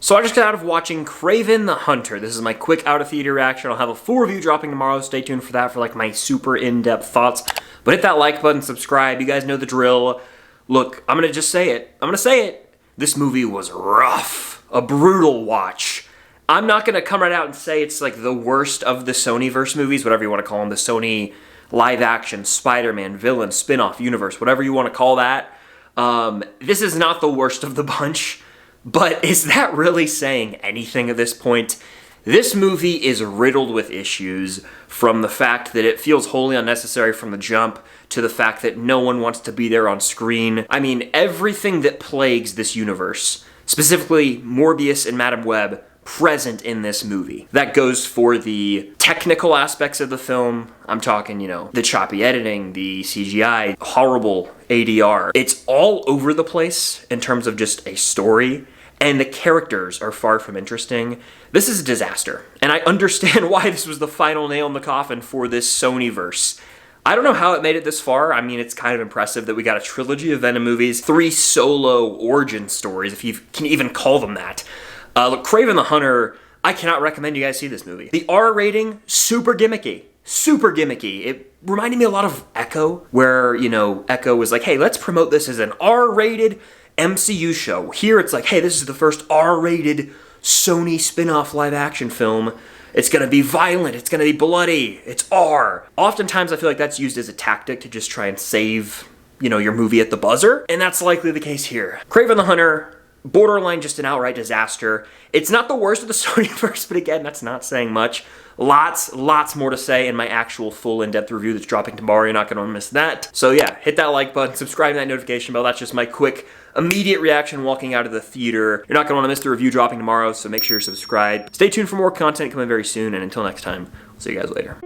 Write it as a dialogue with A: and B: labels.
A: So I just got out of watching Kraven the Hunter. This is my quick out-of-theater reaction. I'll have a full review dropping tomorrow. Stay tuned for that for like my super in-depth thoughts. But hit that like button, subscribe. You guys know the drill. Look, I'm gonna just say it. I'm gonna say it. This movie was rough. A brutal watch. I'm not gonna come right out and say it's like the worst of the Sonyverse movies, whatever you want to call them, the Sony live-action, Spider-Man, villain, spin-off universe, whatever you want to call that. This is not the worst of the bunch. But is that really saying anything at this point? This movie is riddled with issues, from the fact that it feels wholly unnecessary from the jump, to the fact that no one wants to be there on screen. I mean, everything that plagues this universe, specifically Morbius and Madame Web, present in this movie. That goes for the technical aspects of the film. I'm talking, you know, the choppy editing, the CGI, horrible ADR. It's all over the place in terms of just a story, and the characters are far from interesting. This is a disaster, and I understand why this was the final nail in the coffin for this Sonyverse. I don't know how it made it this far. I mean, it's kind of impressive that we got a trilogy of Venom movies, 3 solo origin stories, if you can even call them that. Look, Kraven the Hunter, I cannot recommend you guys see this movie. The R rating, super gimmicky. Super gimmicky. It reminded me a lot of Echo, where, you know, Echo was like, hey, let's promote this as an R-rated MCU show. Here it's like, hey, this is the first R-rated Sony spin-off live-action film. It's gonna be violent, it's gonna be bloody, it's R. Oftentimes I feel like that's used as a tactic to just try and save, you know, your movie at the buzzer, and that's likely the case here. Kraven the Hunter, borderline just an outright disaster. It's not the worst of the Sonyverse, but again, that's not saying much. Lots more to say in my actual full in-depth review that's dropping tomorrow. You're not gonna miss that. So yeah, hit that like button, subscribe to that notification bell. That's just my quick, immediate reaction walking out of the theater. You're not gonna wanna miss the review dropping tomorrow, so make sure you're subscribed. Stay tuned for more content coming very soon, and until next time, I'll see you guys later.